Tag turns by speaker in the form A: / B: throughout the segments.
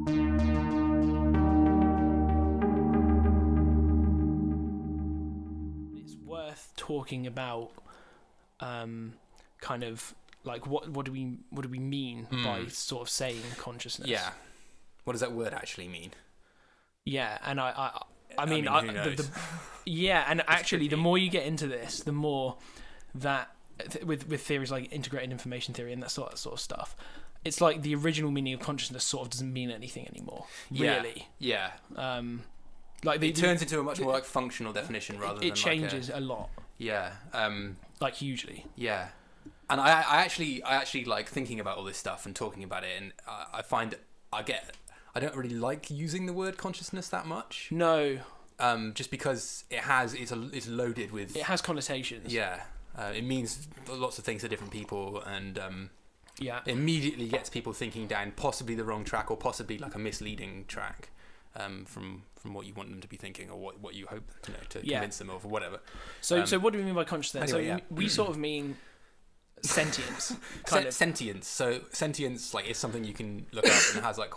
A: It's worth talking about kind of like what do we mean by sort of saying consciousness?
B: Yeah. What does that word actually mean?
A: Yeah, and I mean,
B: who knows?
A: Yeah, and actually,
B: tricky.
A: the more you get into this, the more that with theories like integrated information theory and that sort of stuff, it's like the original meaning of consciousness sort of doesn't mean anything anymore. Really.
B: Yeah.
A: Like
B: It turns into a much more like functional definition rather than
A: it changes a lot,
B: Yeah.
A: like hugely.
B: Yeah. And I actually like thinking about all this stuff and talking about it, and I find I don't really like using the word consciousness that much.
A: No,
B: just because it's loaded with.
A: it has connotations.
B: Yeah. It means lots of things to different people, and
A: Yeah.
B: it immediately gets people thinking down possibly the wrong track, or possibly like a misleading track, from what you want them to be thinking, or what you hope to convince them of, or whatever.
A: So what do we mean by consciousness?
B: Anyway,
A: so we sort of mean sentience. Kind of.
B: Sentience. So sentience like is something you can look up, and has like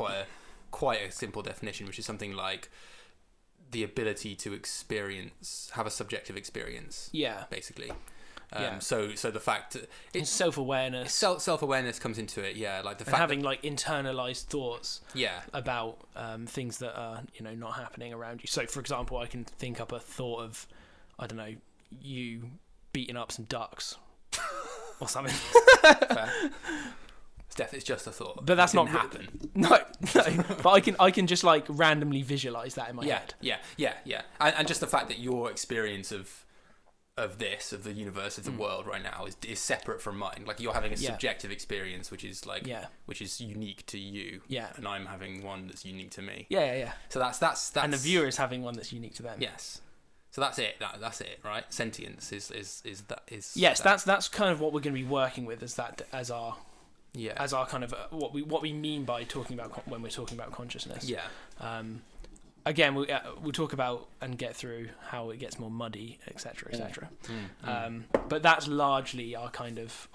B: quite a simple definition, which is something like the ability to have a subjective experience.
A: Yeah.
B: Basically.
A: Yeah.
B: So the fact that
A: It's self-awareness.
B: self-awareness comes into it. Yeah. Like the
A: And
B: fact
A: having like internalized thoughts
B: yeah.
A: about things that are not happening around you. So for example, I can think up a thought of, I don't know, you beating up some ducks or something.
B: Fair. Steph, it's just a thought.
A: But that's
B: It
A: not
B: didn't happen.
A: No. But I can just like randomly visualize that in my head.
B: Yeah. And just the fact that your experience of the universe, of the world right now is separate from mine. Like you're having a subjective experience, which is like which is unique to you.
A: Yeah.
B: And I'm having one that's unique to me.
A: Yeah.
B: So that's
A: And the viewer is having one that's unique to them.
B: Yes. So that's it. That's it, right? Sentience is that is.
A: Yes,
B: that.
A: that's kind of what we're going to be working with as our
B: Yeah.
A: as our kind of what we mean by talking about when we're talking about consciousness.
B: Yeah.
A: Again, we'll talk about and get through how it gets more muddy, etc., etc. But that's largely our kind of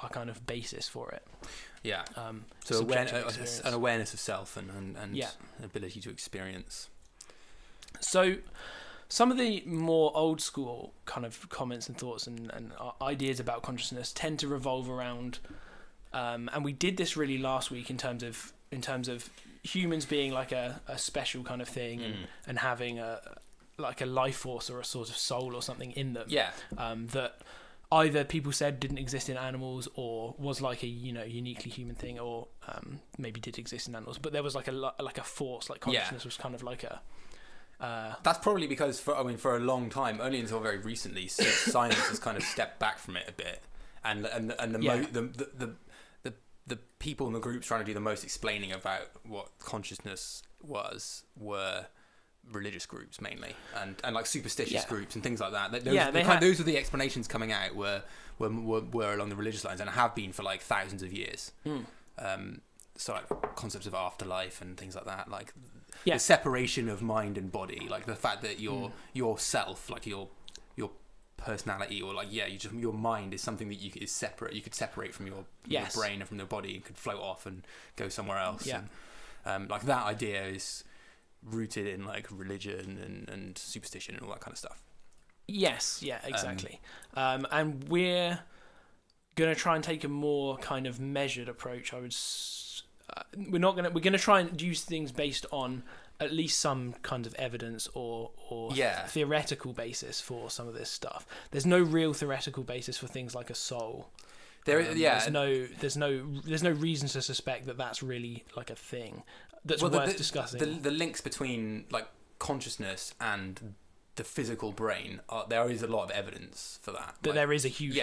A: basis for it.
B: Yeah. So an awareness of self and ability to experience.
A: So some of the more old school kind of comments and thoughts and ideas about consciousness tend to revolve around, and we did this really last week in terms of humans being like a special kind of thing and having a life force or a sort of soul or something in them.
B: Yeah.
A: That either people said didn't exist in animals or was like a uniquely human thing, or maybe did exist in animals, but there was like a force, like consciousness was kind of like a.
B: That's probably because for a long time, only until very recently, science has kind of stepped back from it a bit, and the people in the groups trying to do the most explaining about what consciousness were religious groups mainly, and like superstitious groups and things like that. Those were the explanations coming out were along the religious lines, and have been for like thousands of years. So like concepts of afterlife and things like that, like the separation of mind and body, like the fact that your self, like your personality, or like your mind is something that is separate. You could separate from your brain and from your body, and could float off and go somewhere else. And, like that idea is rooted in like religion and superstition and all that kind of stuff. Yes, yeah, exactly.
A: And we're gonna try and take a more kind of measured approach. We're gonna try and use things based on at least some kind of evidence or theoretical basis for some of this stuff. There's no real theoretical basis for things like a soul. There's no reason to suspect that that's really like a thing that's worth discussing.
B: The links between like consciousness and the physical brain, there is a lot of evidence for that.
A: But there is a huge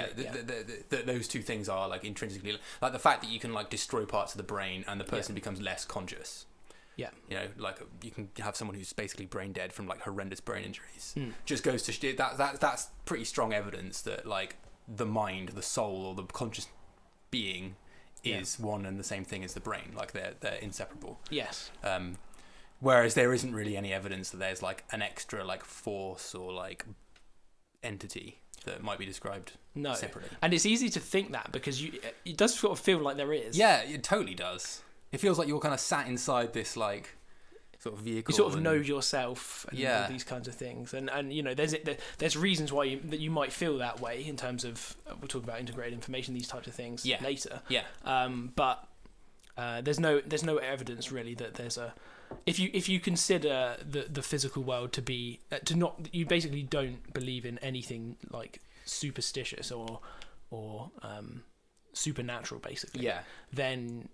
B: those two things are like intrinsically, like the fact that you can like destroy parts of the brain and the person becomes less conscious.
A: Yeah,
B: like you can have someone who's basically brain dead from like horrendous brain injuries. Just goes to that's pretty strong evidence that like the mind, the soul, or the conscious being is one and the same thing as the brain. Like they're inseparable.
A: Yes.
B: Whereas there isn't really any evidence that there's like an extra like force or like entity that might be described separately.
A: And it's easy to think that because it does sort of feel like there is.
B: Yeah, it totally does. It feels like you're kind of sat inside this like sort of vehicle.
A: You sort of know yourself and all these kinds of things, and there's reasons why that you might feel that way in terms of we'll talk about integrated information, these types of things later. But there's no evidence really that there's a if you consider the physical world to be you basically don't believe in anything like superstitious or supernatural basically. Then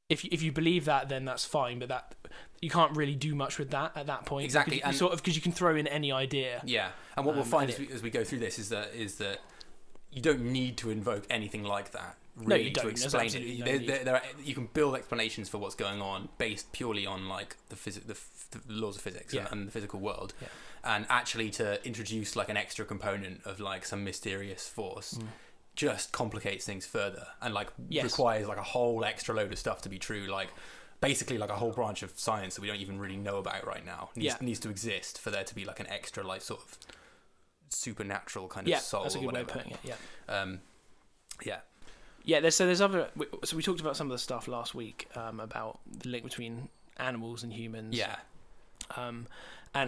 A: if you believe that, then that's fine, but that you can't really do much with that at that point.
B: Exactly,
A: because you can throw in any idea.
B: And what we'll find as we go through this is that you don't need to invoke anything like that. Really,
A: no, you don't.
B: To explain it. You can build explanations for what's going on based purely on like the laws of physics and the physical world, and actually to introduce like an extra component of like some mysterious force. Just complicates things further and like requires like a whole extra load of stuff to be true, like basically like a whole branch of science that we don't even really know about right now needs to exist for there to be like an extra like sort of supernatural kind of soul.
A: That's a good
B: or
A: way
B: whatever.
A: of putting it. There's other. So we talked about some of the stuff last week about the link between animals and humans. And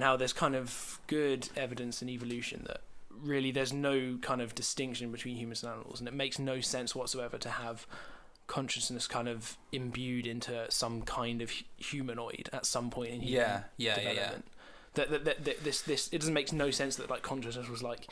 A: how there's kind of good evidence in evolution that really there's no kind of distinction between humans and animals, and it makes no sense whatsoever to have consciousness kind of imbued into some kind of humanoid at some point in human development. This it doesn't make no sense that like consciousness was like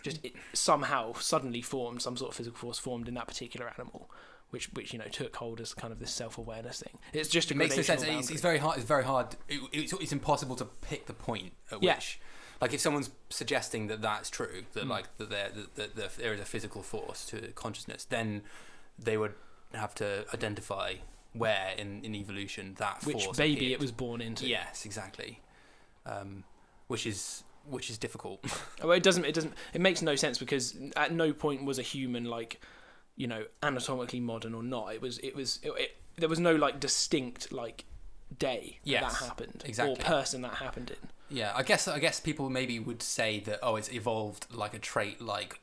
A: just somehow suddenly formed, some sort of physical force formed in that particular animal, which took hold as kind of this self-awareness thing. It's just
B: it makes no sense. It's very hard. It's very hard. It's impossible to pick the point at which. Like if someone's suggesting that that's true, that like that there is a physical force to consciousness, then they would have to identify where in evolution that force
A: which baby
B: appeared.
A: It was born into.
B: Yes, exactly. Which is difficult.
A: Well, it makes no sense because at no point was a human like, anatomically modern or not. There was no like distinct like day that happened or person that happened in.
B: Yeah, I guess people maybe would say that it's evolved like a trait like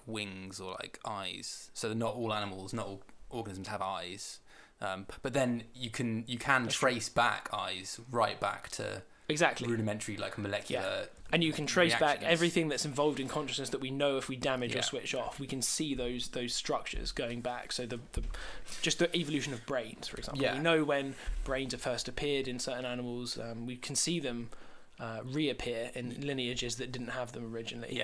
B: wings or like eyes. So that not all animals, not all organisms have eyes. But then you can trace back eyes right back to rudimentary like molecular.
A: And you can trace back everything that's involved in consciousness that we know if we damage or switch off. We can see those structures going back. So just the evolution of brains, for example. We know when brains have first appeared in certain animals. We can see them reappear in lineages that didn't have them originally.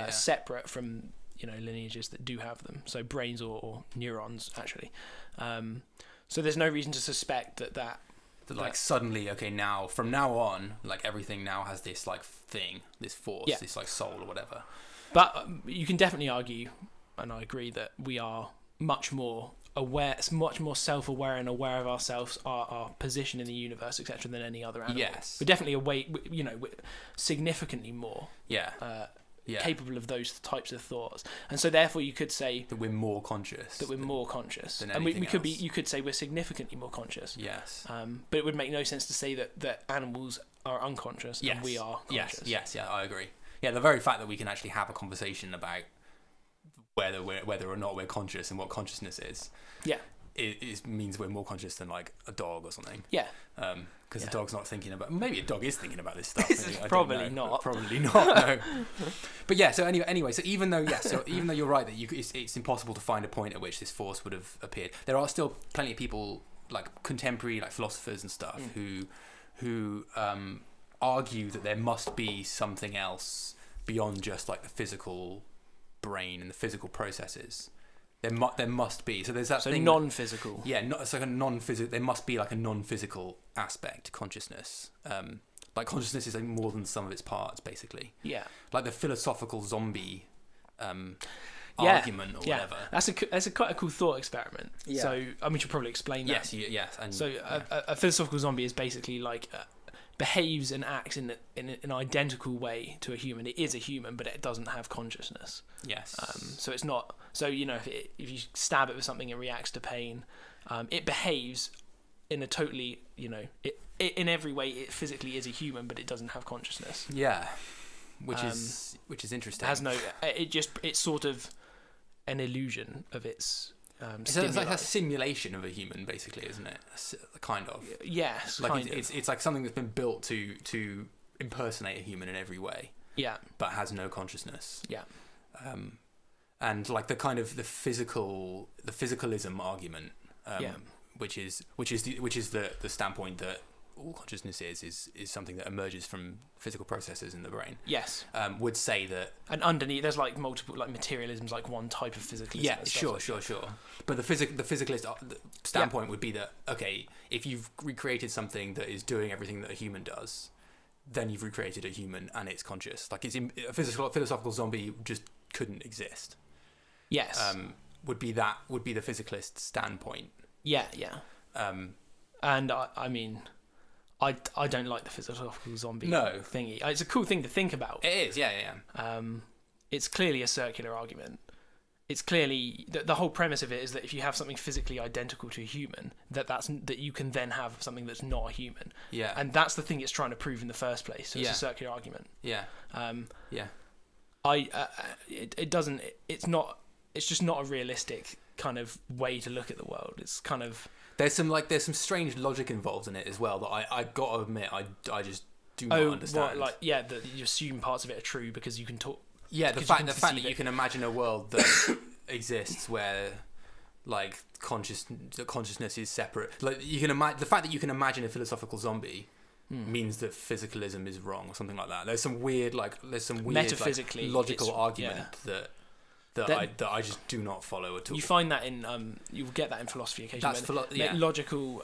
A: Separate from lineages that do have them. So brains or neurons actually. So there's no reason to suspect that
B: suddenly now from now on like everything now has this like thing, this force, this like soul or whatever.
A: But you can definitely argue, and I agree, that we are much more aware, much more self-aware and aware of ourselves, our position in the universe, etc., than any other animal. We're definitely we're significantly more capable of those types of thoughts, and so therefore you could say
B: that we're more conscious.
A: And you could say we're significantly more conscious. But it would make no sense to say that animals are unconscious and we are conscious.
B: Yes, I agree. Yeah, the very fact that we can actually have a conversation about whether or not we're conscious and what consciousness is. It means we're more conscious than like a dog or something. Because the dog's not thinking about. Maybe a dog is thinking about this stuff.
A: Probably not.
B: No. But yeah. So anyway. So even though you're right that it's impossible to find a point at which this force would have appeared, there are still plenty of people like contemporary like philosophers and stuff who argue that there must be something else beyond just like the physical brain and the physical processes. There must be. So there's that thing.
A: So non-physical.
B: It's like a non-physical. There must be like a non-physical aspect to consciousness. Like consciousness is like more than the sum of its parts, basically. Like the philosophical zombie argument or whatever.
A: That's quite a cool thought experiment. So we should probably explain that.
B: Yes. And,
A: a philosophical zombie is basically like behaves and acts in an identical way to a human. It is a human, but it doesn't have consciousness. So it's not. So if you stab it with something, it reacts to pain. It behaves in a totally in every way. It physically is a human, but it doesn't have consciousness.
B: Which is interesting.
A: It has no. It's sort of an illusion of its stimuli.
B: It's like a simulation of a human, basically, isn't it? Kind of.
A: Yes,
B: like it's like something that's been built to impersonate a human in every way.
A: Yeah.
B: But has no consciousness.
A: Yeah.
B: And like the kind of the physicalism argument, which is the standpoint that all consciousness is something that emerges from physical processes in the brain.
A: Yes.
B: Would say that,
A: and underneath there's like multiple, like materialism's like one type of physicalism.
B: Yeah, sure. But the physicalist standpoint would be that, okay, if you've recreated something that is doing everything that a human does, then you've recreated a human and it's conscious. Like a philosophical zombie just couldn't exist.
A: Yes.
B: Would be the physicalist standpoint.
A: Yeah. And I mean, I don't like the philosophical zombie thingy. It's a cool thing to think about.
B: It is, yeah.
A: It's clearly a circular argument. It's clearly the whole premise of it is that if you have something physically identical to a human, that you can then have something that's not a human.
B: Yeah.
A: And that's the thing it's trying to prove in the first place. So it's a circular argument.
B: Yeah.
A: It doesn't. It's just not a realistic kind of way to look at the world. It's kind of
B: there's some strange logic involved in it as well that I gotta admit I just do not understand.
A: That you assume parts of it are true because you can talk.
B: Yeah, the fact that you can imagine a world that exists where like consciousness is separate. Like you can imagine the fact that you can imagine a philosophical zombie means that physicalism is wrong or something like that. There's some weird
A: metaphysically
B: like, logical argument that I just do not follow at all.
A: You find that in you'll get that in philosophy occasionally. Logical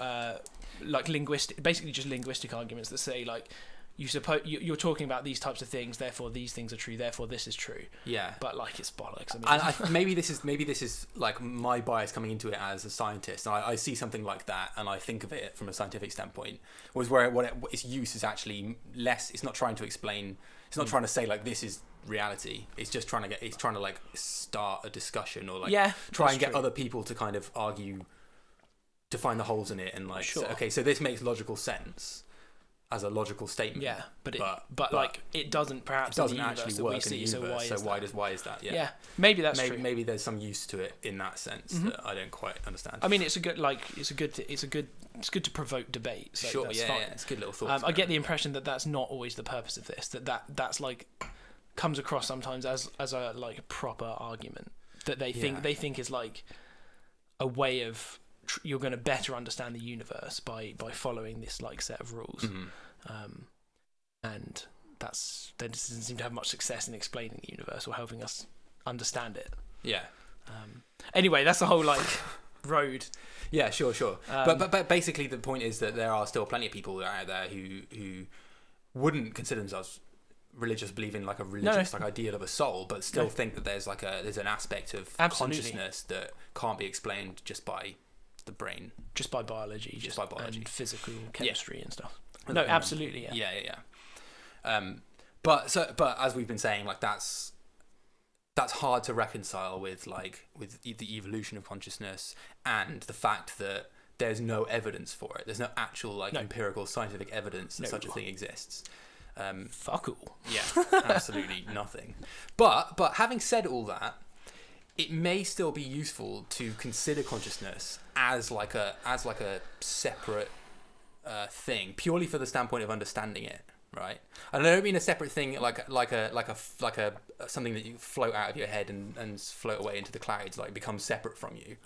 A: like linguistic arguments that say like you're talking about these types of things, therefore these things are true, therefore this is true.
B: Yeah.
A: But like it's bollocks. I mean,
B: maybe this is like my bias coming into it as a scientist. And I see something like that and I think of it from a scientific standpoint. Whereas its use is actually less. It's not trying to explain. It's not trying to say like this is reality. It's just trying to like start a discussion or like try and get other people to kind of argue, to find the holes in it and like say, okay, so this makes logical sense as a logical statement.
A: Yeah, but like it doesn't
B: actually work in the universe. So why is that?
A: Yeah, maybe that's true.
B: Maybe there's some use to it in that sense that I don't quite understand.
A: I mean, it's good to provoke debate. So
B: sure,
A: that's fine.
B: Yeah, it's a good little thought.
A: I get the impression that that's not always the purpose of this. That's like comes across sometimes as a like proper argument that they think is like a way of you're going to better understand the universe by following this like set of rules, and that doesn't seem to have much success in explaining the universe or helping us understand it.
B: Yeah.
A: Anyway, that's a whole like road.
B: Yeah, sure. But basically the point is that there are still plenty of people out there who wouldn't consider themselves religious, believe in like a religious like ideal of a soul, but still think that there's an aspect of consciousness that can't be explained just by the brain, just by biology, and physical chemistry and stuff. No, absolutely, yeah. But as we've been saying, like that's hard to reconcile with the evolution of consciousness and the fact that there's no evidence for it. There's no actual empirical scientific evidence that such a thing exists.
A: Fuck all.
B: Yeah, absolutely nothing. But having said all that, it may still be useful to consider consciousness as like a separate thing, purely for the standpoint of understanding it, right? And I don't mean a separate thing like a something that you float out of your head and float away into the clouds, like becomes separate from you.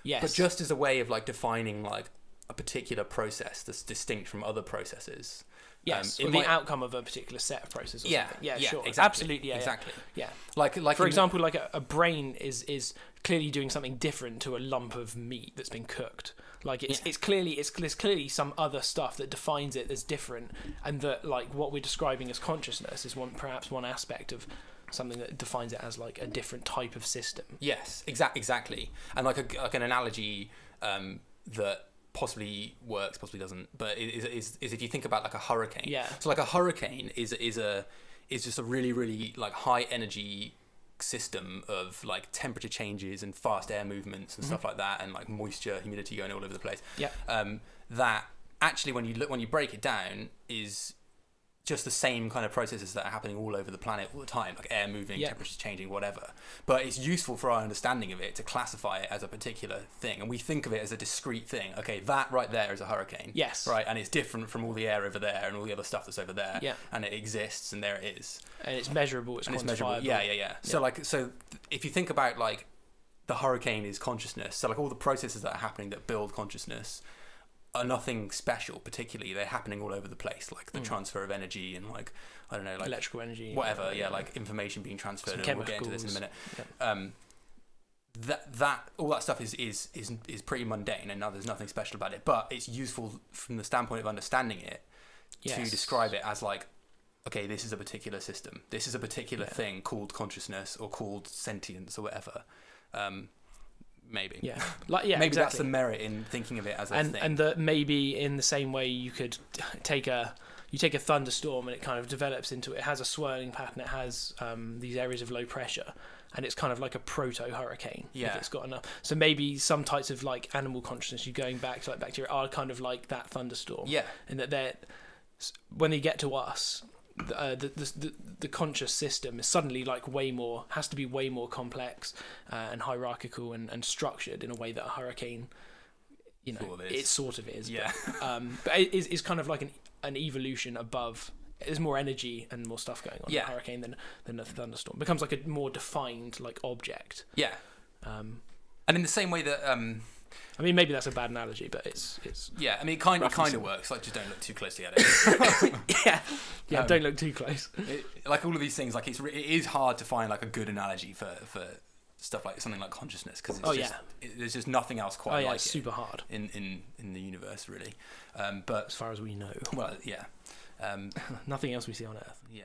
B: Yes. But just as a way of like defining like a particular process that's distinct from other processes.
A: Yes, or the outcome of a particular set of processes or something. Yeah, sure.
B: Exactly.
A: Absolutely,
B: exactly.
A: Yeah.
B: Like
A: for example, like a brain is clearly doing something different to a lump of meat that's been cooked. Like it's clearly some other stuff that defines it as different, and that like what we're describing as consciousness is perhaps one aspect of something that defines it as like a different type of system. Yes, exactly. And like an analogy that possibly works, possibly doesn't, but is if you think about like a hurricane. Yeah. So like a hurricane is just a really, really like high energy system of like temperature changes and fast air movements and stuff like that, and like moisture, humidity going all over the place. Yeah. That actually when you break it down is
B: just the same kind of processes that are happening all over the planet all the time, like air moving, temperatures changing, whatever. But it's useful for our understanding of it to classify it as a particular thing, and we think of it as a discrete thing. Okay, that right there is a hurricane.
A: Yes.
B: Right, and it's different from all the air over there and all the other stuff that's over there.
A: Yeah.
B: And it exists, and there it is.
A: And it's measurable. It's quantifiable.
B: Yeah. So if you think about like the hurricane is consciousness. So like all the processes that are happening that build consciousness are nothing special particularly. They're happening all over the place, like the transfer of energy and like I don't know, like
A: electrical energy,
B: whatever, like information being transferred, and we'll get into this in a minute. That all that stuff is pretty mundane, and there's nothing special about it, but it's useful from the standpoint of understanding it to describe it as like, okay, this is a particular system, this is a particular thing called consciousness or called sentience or whatever. Maybe.
A: Yeah.
B: Maybe
A: exactly.
B: That's the merit in thinking of it as a thing.
A: And that maybe in the same way you could take a thunderstorm and it kind of develops into, it has a swirling pattern, it has these areas of low pressure, and it's kind of like a proto-hurricane if it's got enough. So maybe some types of like animal consciousness, you going back to like bacteria, are kind of like that thunderstorm.
B: Yeah.
A: And that when they get to us, the conscious system is suddenly like has to be way more complex and hierarchical and structured in a way that a hurricane, it sort of is.
B: Yeah.
A: But it's kind of like an evolution above. There's more energy and more stuff going on in a hurricane than a thunderstorm. It becomes like a more defined like object.
B: Yeah. And in the same way that
A: I mean, maybe that's a bad analogy, but it's.
B: Yeah, I mean, it kind of works. Like, just don't look too closely at it.
A: Don't look too close.
B: Like all of these things, like it is hard to find like a good analogy for stuff like something like consciousness, because there's just nothing else quite like
A: it's super hard
B: in the universe, really. But
A: as far as we know,
B: well, yeah,
A: nothing else we see on Earth.
B: Yeah.